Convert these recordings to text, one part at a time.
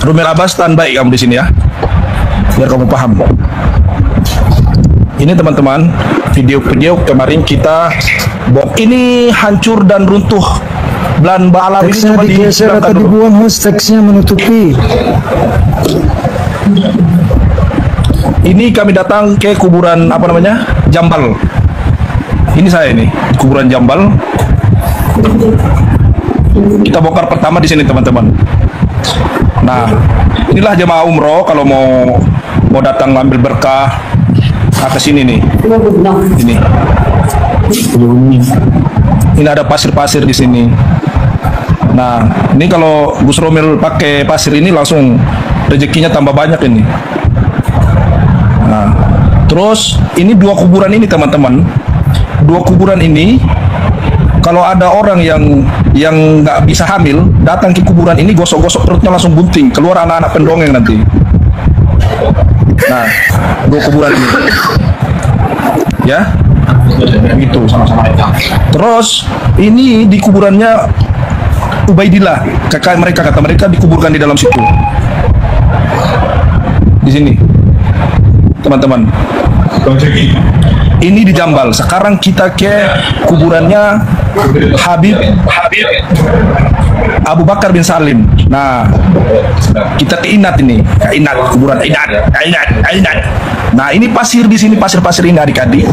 Rumel Abbas, standby kamu di sini ya, biar kamu paham. Ini teman-teman, video kemarin kita ini hancur dan runtuh. Belan Mbak Alawi teksnya digeser atau dibuang, host teksnya menutupi. Ini kami datang ke kuburan apa namanya, Jambal. Ini saya ini kuburan Jambal. Kita bongkar pertama di sini teman-teman. Nah, inilah jemaah umroh kalau mau datang ngambil berkah. Nah, ke sini nih. Ini ada pasir-pasir di sini. Nah, ini kalau Gus Romil pakai pasir ini langsung rezekinya tambah banyak ini. Nah, terus ini dua kuburan ini teman-teman. Dua kuburan ini kalau ada orang yang nggak bisa hamil datang ke kuburan ini, gosok-gosok perutnya langsung bunting, keluar anak-anak pendongeng nanti. Nah, dua kuburan ini ya gitu sama-sama. Terus ini di kuburannya Ubaidillah, kakak mereka, kata mereka dikuburkan di dalam situ, di sini teman-teman. Ini di Jambal. Sekarang kita ke kuburannya Habib Abu Bakar bin Salim. Nah, kita ke Inat ini, kuburan Inat. Nah, ini pasir di sini, pasir-pasir ini adik-adik.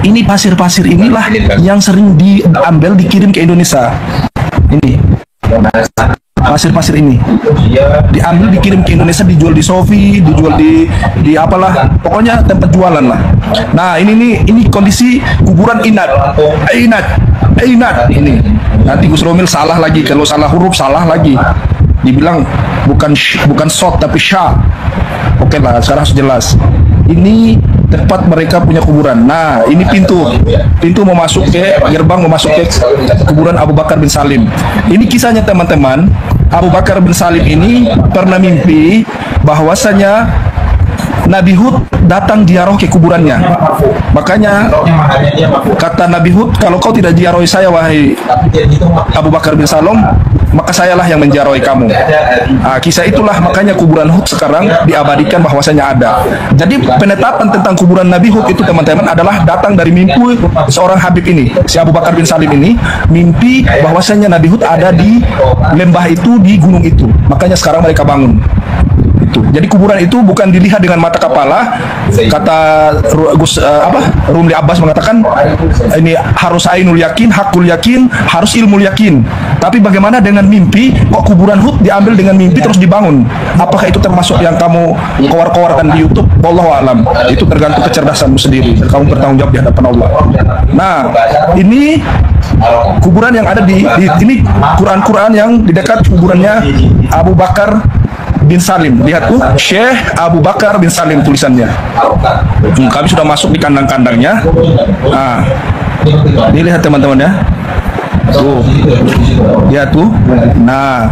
Ini pasir-pasir inilah yang sering diambil dikirim ke Indonesia. Ini pasir-pasir ini diambil dikirim ke Indonesia, dijual di Sofi, dijual di apalah, pokoknya tempat jualan lah. Nah, ini kondisi kuburan Inat ini. Nanti Gus Romil salah lagi, kalau salah huruf salah lagi, dibilang bukan shot tapi sya. Oke lah, sekarang harus jelas. Ini tempat mereka punya kuburan. Nah, ini pintu mau masuk ke gerbang, mau masuk ke kuburan Abu Bakar bin Salim. Ini kisahnya teman-teman. Abu Bakar bin Salim ini pernah mimpi bahwasanya Nabi Hud datang ziarah ke kuburannya. Makanya kata Nabi Hud, kalau kau tidak ziarahi saya wahai Abu Bakar bin Salim, maka sayalah yang menziarahi kamu. Nah, kisah itulah makanya kuburan Hud sekarang diabadikan bahwasanya ada. Jadi penetapan tentang kuburan Nabi Hud itu teman-teman adalah datang dari mimpi seorang Habib ini, si Abu Bakar bin Salim ini mimpi bahwasanya Nabi Hud ada di lembah itu, di gunung itu. Makanya sekarang mereka bangun. Jadi kuburan itu bukan dilihat dengan mata kepala. Kata Rumli Abbas mengatakan ini harus ainul yakin, hakul yakin, harus ilmu yakin. Tapi bagaimana dengan mimpi? Kok kuburan Hud diambil dengan mimpi terus dibangun? Apakah itu termasuk yang kamu kowar-kowarkan di YouTube? Wallahu alam. Itu tergantung kecerdasanmu sendiri. Kamu bertanggung jawab di hadapan Allah. Nah, ini kuburan yang ada di ini Quran yang di dekat kuburannya Abu Bakar bin Salim. Lihat tuh, Syekh Abu Bakar bin Salim tulisannya. Kami sudah masuk di kandang-kandangnya. Nah, dilihat teman-teman ya. Tuh, lihat tuh. Nah,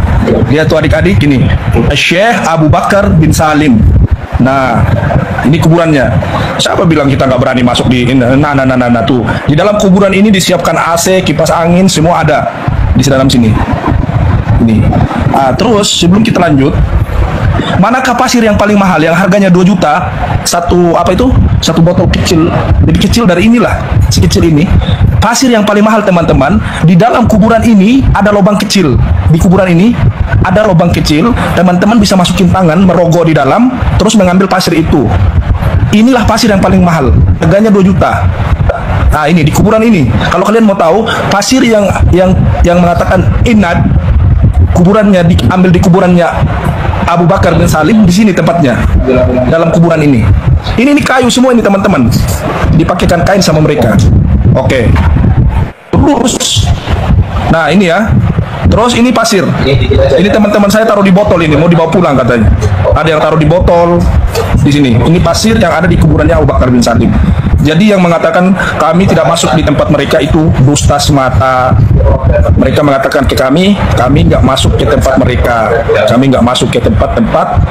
lihat tuh adik-adik ini, Syekh Abu Bakar bin Salim. Nah, ini kuburannya. Siapa bilang kita nggak berani masuk di ini? Nah, tuh. Di dalam kuburan ini disiapkan AC, kipas angin, semua ada di dalam sini. Ini. Nah, terus sebelum kita lanjut, manakah pasir yang paling mahal yang harganya 2 juta? Satu botol kecil, lebih kecil dari inilah, sekecil ini. Pasir yang paling mahal teman-teman, di dalam kuburan ini ada lubang kecil. Di kuburan ini ada lubang kecil, teman-teman bisa masukin tangan, merogoh di dalam, terus mengambil pasir itu. Inilah pasir yang paling mahal, harganya 2 juta. Nah, ini di kuburan ini. Kalau kalian mau tahu, pasir yang mengatakan Inat, kuburannya diambil di kuburannya Abu Bakar bin Salim, di sini tempatnya, dalam kuburan ini. Ini kayu semua ini teman-teman, dipakaikan kain sama mereka. Oke. Terus, nah ini ya. Terus ini pasir. Ini teman-teman saya taruh di botol ini, mau dibawa pulang katanya. Ada yang taruh di botol di sini. Ini pasir yang ada di kuburannya Abu Bakar bin Salim. Jadi yang mengatakan kami tidak masuk di tempat mereka itu dusta semata. Mereka mengatakan ke kami nggak masuk ke tempat mereka. Kami nggak masuk ke tempat-tempat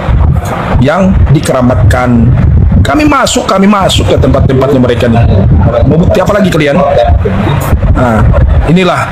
yang dikeramatkan. Kami masuk ke tempat-tempatnya mereka nih. Mau bukti apa lagi kalian? Nah, inilah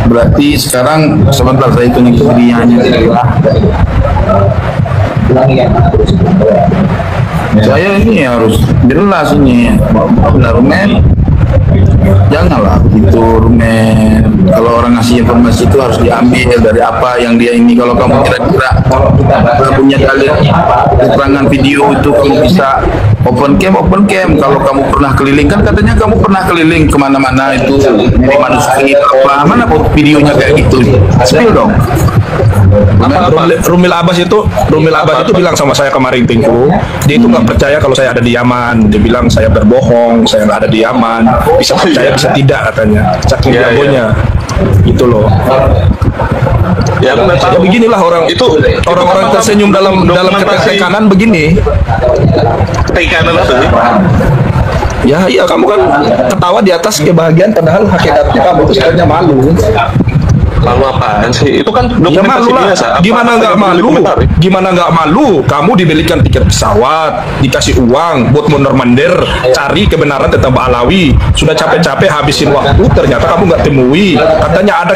Berarti sekarang sebentar saya hitung videonya. Saya ini harus jelas ini. Benar men. Janganlah begitu men. Kalau orang ngasih informasi itu harus diambil dari apa yang dia ini. Kalau kamu kira-kira punya dalil keterangan video itu kamu bisa open cam. Kalau kamu pernah keliling, kan katanya kamu pernah keliling kemana-mana itu di manuskrip apa, mana videonya kayak gitu. Spill dong. Rumil Abbas itu bilang sama saya kemarin, Tengku, dia itu nggak percaya kalau saya ada di Yaman. Dia bilang saya berbohong, saya nggak ada di Yaman. Bisa percaya bisa tidak katanya, saking jagonya itu loh. Ya, Ya beginilah orang itu, orang-orang tersenyum dalam ketekanan begini. Tekanan apa sih? Ya iya, kamu kan ketawa di atas kebahagiaan, padahal hakikatnya kamu itu sebenarnya malu. Lalu apaan sih? Itu kan Ya dokumentasi malu lah. biasa. Gimana nggak malu? Gimana nggak malu? Kamu dibelikan tiket pesawat, dikasih uang buat mondar-mandir, cari kebenaran tentang Mbak Alawi. Sudah capek-capek habisin waktu, ternyata kamu nggak temui. Katanya ada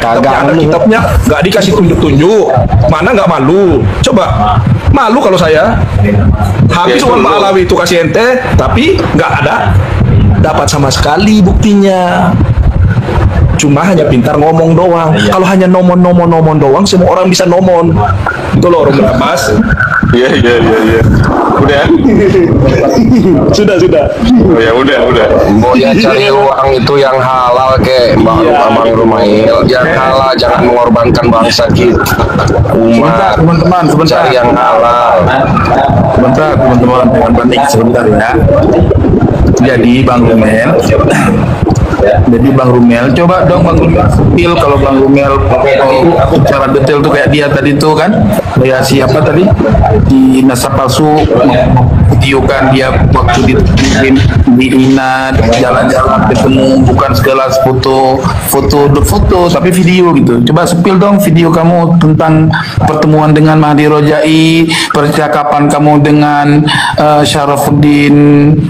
kitabnya, nggak dikasih tunjuk-tunjuk. Mana nggak malu? Coba. Malu kalau saya. Habis uang Mbak Alawi itu kasih ente, tapi nggak ada. Dapat sama sekali buktinya. Cuma hanya pintar ngomong doang. Kalau hanya nomon doang, semua orang bisa nomon. Itu loh Rumil Abbas. Iya. Udah. Sudah. Oh ya udah. Mau ya cari uang itu yang halal ke Bang Rumail, yang halal, jangan mengorbankan bangsa kita. Umat, Teman-teman, sebentar. cari yang halal. Sebentar teman-teman, dengan panik sebentar ya. Jadi Bang Rumel, coba dong Bang Rumel spill. Kalau Bang Rumel secara detail tuh kayak dia tadi tuh kan, kayak siapa tadi di Nasab Palsu, videokan dia waktu di Ina jalan-jalan ketemu, bukan segala foto tapi video gitu. Coba spill dong video kamu tentang pertemuan dengan Mahdi Rojai, percakapan kamu dengan Syarafuddin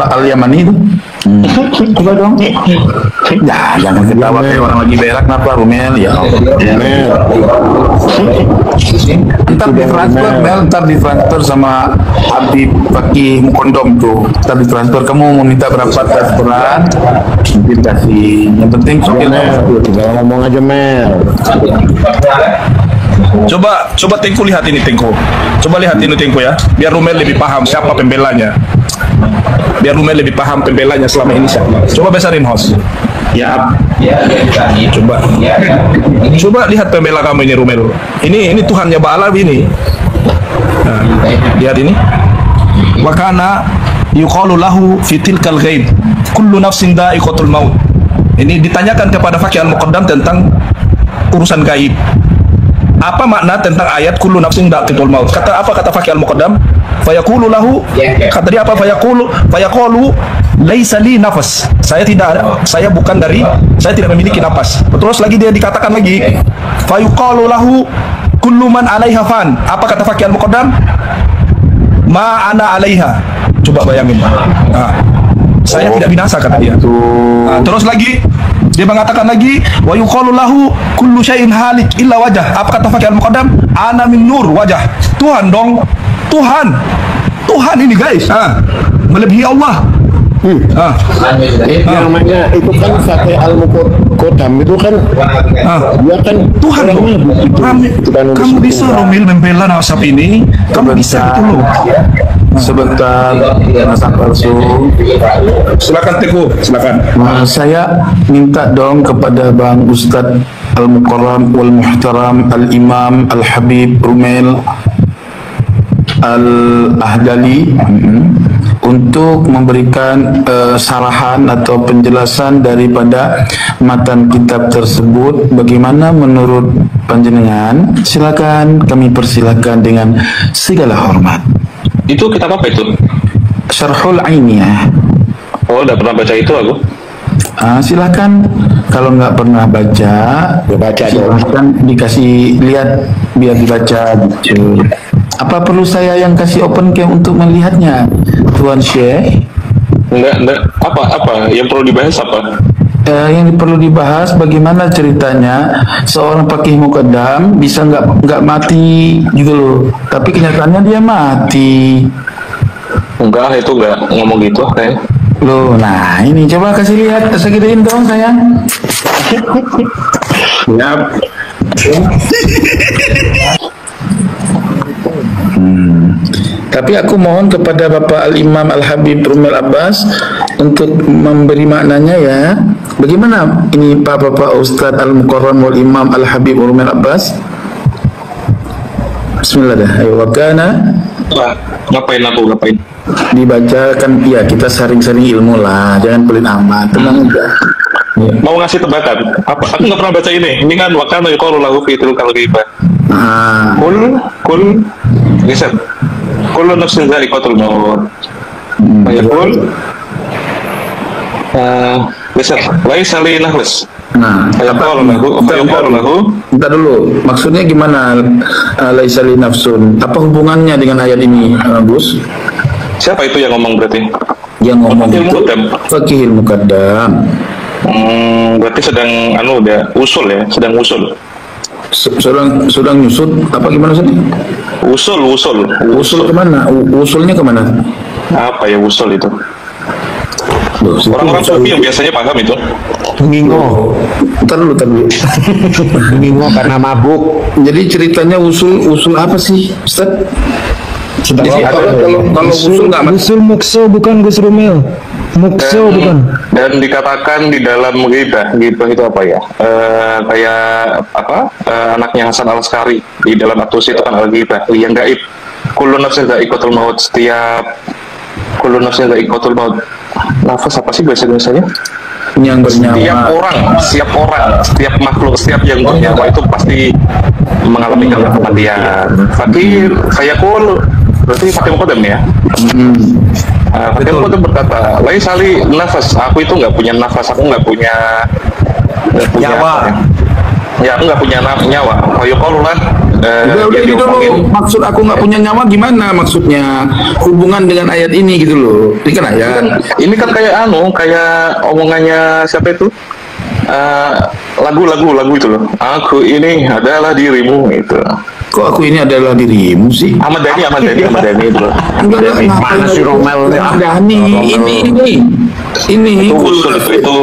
Al-Yamani itu. Coba dong. Ya, jangan ketawa kayak orang lagi berak. Kenapa Rumel? Ya. Ntar ditransfer sama Habib Fakih Mukondom tuh. Ntar ditransfer, kamu mau minta berapa transferan? Mungkin kasih. Yang penting Tinggal ngomong aja Mel. Coba Tengku lihat ini Tengku. Coba lihat ini Tengku ya. Biar Rumel lebih paham siapa pembelanya. Selama ini siapa. Coba besarin host. Ya. Coba lihat pembela kamu ini Rumel. Ini Tuhannya Mbak Alawi ini. Nah, lihat ini. Wa kana yuqalu lahu fi tilkal ghaib kullu nafsin dha'iqatul maut. Ini ditanyakan kepada Fakih Al-Muqaddam tentang urusan gaib. Apa makna tentang ayat kullu nafsin dha'iqatul maut? Kata Fakih Al-Muqaddam? Fayaqulu lahu, kata dia apa? Fayaqulu laisa li nafas. Saya tidak memiliki nafas. Terus lagi dia dikatakan lagi, fayuqalu lahu kullu man 'alaiha fan. Apa kata Fakih Al-Muqaddam? Ma ana 'alaiha. Coba bayangin. Nah, saya tidak binasa kata dia. Nah, terus lagi dia mengatakan lagi, wa yuqalu lahu kullu syai'in halik illa wajah. Apa kata Fakih Al-Muqaddam? Ana min nur wajah. Tuhan dong. Tuhan ini guys, melebihi Allah. Namanya itu kan Fakih Al-Muqaddam itu kan dia kan Tuhan loh. Kamu bisa Rumil membela Nasab ini, kamu bisa gitu loh. sebentar Nasab Palsu. Silakan Teguh, silakan. Saya minta dong kepada Bang Ustadz Al-Mukarram wal Muhtaram Al-Imam Al-Habib Rumel Al-Ahdali untuk memberikan sarahan atau penjelasan daripada matan kitab tersebut. Bagaimana menurut panjenengan? Silakan, kami persilakan dengan segala hormat. Itu kitab apa itu? Syarhul Ainiyah. Oh, udah pernah baca itu aku. Silakan, kalau nggak pernah baca, silakan dikasih lihat biar dibaca gitu. Apa perlu saya yang kasih open cam untuk melihatnya, Tuan Syekh? Enggak. Apa? Yang perlu dibahas apa? yang perlu dibahas bagaimana ceritanya seorang fakih muqaddam bisa nggak mati gitu loh, tapi kenyataannya dia mati. Enggak, itu enggak ngomong gitu kayak. Loh, nah ini coba kasih lihat, saya gedein dong sayang. Siap. Tapi aku mohon kepada Bapak Al-Imam Al-Habib Rumel Abbas untuk memberi maknanya ya. Bagaimana ini Bapak Ustadz Al-Mukarram wal Imam Al-Habib Rumel Abbas? Bismillah dah. Ayo wakana. Ngapain? Dibacakan, ya kita saring-saring ilmu lah, jangan pelit amat, tenang aja. Ya. Mau ngasih tebakan? Apa? Aku nggak pernah baca ini. Ini kan wakana yuqalu lahu fi tilkal ghibah. Kul geser. Kullu nafsin dha'iqatul maut. Fayaqul geser. Laisa li nafs. Nah, fayaqulu lahu. Bentar dulu, maksudnya gimana laisa li nafsun? Apa hubungannya dengan ayat ini, Gus? Siapa itu yang ngomong berarti? Yang ngomong itu Fakihil Muqaddam. Berarti sedang udah usul ya, sedang usul. Sedang nyusut apa gimana sih? Usul kemana? Usulnya kemana? Apa ya usul itu? Loh, orang-orang sufi yang biasanya paham itu. Ngingo. Ntar dulu. Ngingo karena mabuk. Jadi ceritanya usul apa sih, Ustaz? Kalau usul nggak usul mukso bukan Gus Rumil. Mukso bukan. Dan dikatakan di dalam ghibah itu apa ya? Kayak apa? Anaknya Hasan Al-Askari di dalam At-Tusi itu kan al-ghibah yang gaib. Kullu nafsin dha'iqatul maut, kullu nafsin dha'iqatul maut. Nafas apa sih bahasa Indonesianya? Yang bernyawa. Setiap orang, setiap makhluk, setiap yang bernyawa itu pasti mengalami kematian. Fakir, fayaqul, berarti fakir muqaddam ya. Fakir muqaddam berkata, laisa li nafas, aku itu nggak punya nafas, aku nggak punya nyawa. Ya, aku nggak punya nyawa. Fayaqul lah. Udah ini dulu. Maksud aku nggak punya nyawa gimana? Maksudnya hubungan dengan ayat ini gitu loh. Ini kan ayat. Ini kan kayak kayak omongannya siapa itu? Lagu itu loh. Aku ini adalah dirimu itu. Kok aku ini adalah dirimu sih? Ahmad Dhani itu. Enggak, Mana si Romel? Dhani ini usul itu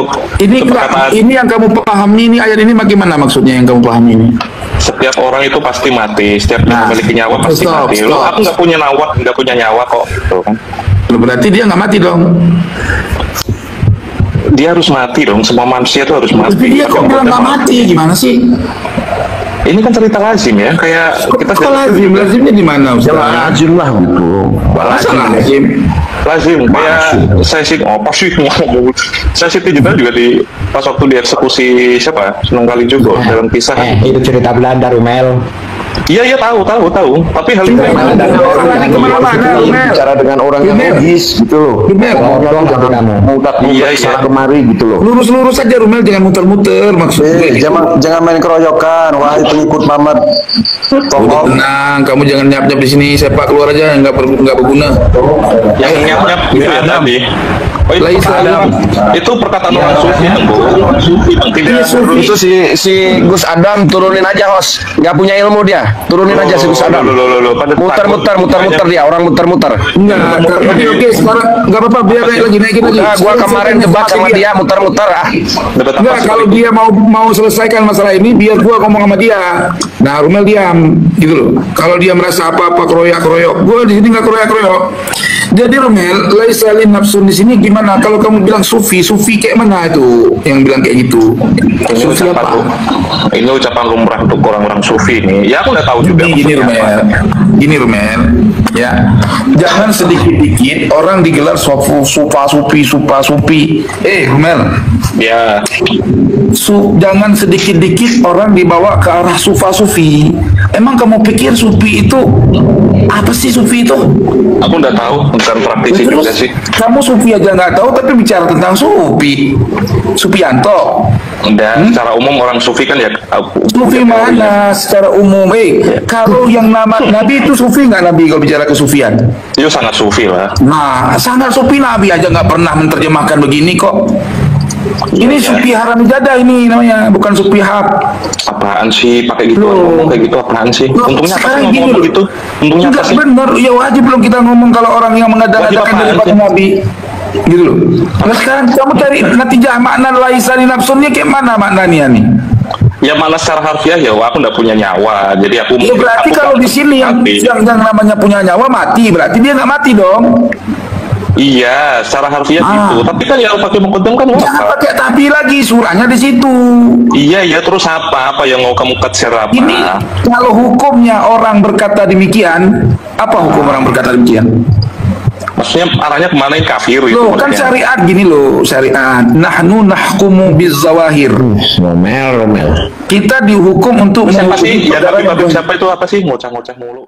ini yang kamu pahami, ini ayat ini bagaimana maksudnya yang kamu pahami ini? Setiap orang itu pasti mati, setiap yang memiliki nyawa pasti mati. Loh, aku nggak punya nyawa kok, gitu kan? Berarti dia nggak mati dong? Dia harus mati dong, semua manusia itu harus mati. Tapi dia kok bilang nggak mati, gimana sih? Ini kan cerita lazim ya, kayak kita lazimnya di mana? Lazim lah gitu. Lazim kayak saya sih saya sih juga di pas waktu dieksekusi siapa Sunan Kalijogo dalam kisah itu cerita Belanda, Rumel. Iya tahu tapi hal itu bicara dengan orang yang logis gitu loh. Ngomong tapi kamu mudah sana kemari gitu loh. Lurus aja Rumel, jangan muter-muter maksudnya. Jangan main keroyokan, wahai pengikut Muhammad. Tenang, kamu jangan nyap-nyap di sini, sepak keluar aja, nggak berguna. Yang nyap-nyap gitu ya tadi. Itu perkataan orang sufi. Itu si Gus Adam turunin aja host, nggak punya ilmu dia, turunin aja si Gus Adam. Muter-muter dia, orang muter-muter. Enggak, oke, sekarang nggak apa-apa, biar naikin lagi. Gua kemarin debat sama dia muter-muter Enggak, kalau dia mau selesaikan masalah ini, biar gua ngomong sama dia. Nah, Rumel diam, gitu loh. Kalau dia merasa apa-apa keroyak, gua di sini nggak keroyak. Jadi Rumel, laisa li nafsun di sini gimana? Kalau kamu bilang sufi kayak mana itu? Yang bilang kayak gitu. Sufi apa? Ini ucapan lumrah untuk orang-orang sufi ini. Ya aku udah tahu juga. Gini Rumel, ya. Jangan sedikit-dikit orang digelar sufi. Rumel. Ya. Jangan sedikit-dikit orang dibawa ke arah sufi. Emang kamu pikir sufi itu apa sih sufi itu? Aku udah tahu, bukan praktisi juga sih. Kamu sufi aja nggak tahu, tapi bicara tentang Sufianto. Dan secara umum orang sufi kan ya. Sufi mana? Secara umum, kalau yang nama Nabi itu sufi nggak Nabi kalau bicara kesufian? Itu sangat sufi lah. Nah, sangat sufi, Nabi aja nggak pernah menerjemahkan begini kok. Ini supi haram jada ini namanya, bukan supi hap. Apaan sih pakai gitu, ngomong kayak gitu apaan sih? Untungnya apa sih ngomong begitu? Untungnya apa sih? Benar, ya wajib belum kita ngomong kalau orang yang mengada-adakan daripada Nabi. Gitu loh. Nah sekarang kamu cari natijah makna laisa li nafsunnya kayak mana maknanya nih? Ya mana secara harfiah ya, aku nggak punya nyawa, jadi aku. Ya berarti aku kalau di sini yang namanya punya nyawa mati, berarti dia nggak mati dong. Iya, secara harfiah gitu. Tapi kan ya pakai mengkodam kan jangan pakai tapi lagi, surahnya di situ. Iya, ya terus apa yang mau kamu katsir apa? Ini kalau hukumnya orang berkata demikian, apa hukum orang berkata demikian? Maksudnya arahnya kemana yang kafir itu? Loh, kan syariat gini loh, syariat. Nahnu nahkumu bizawahir. Romel. Kita dihukum untuk siapa sih? Ya, tapi siapa itu apa sih? Ngoceh-ngoceh mulu.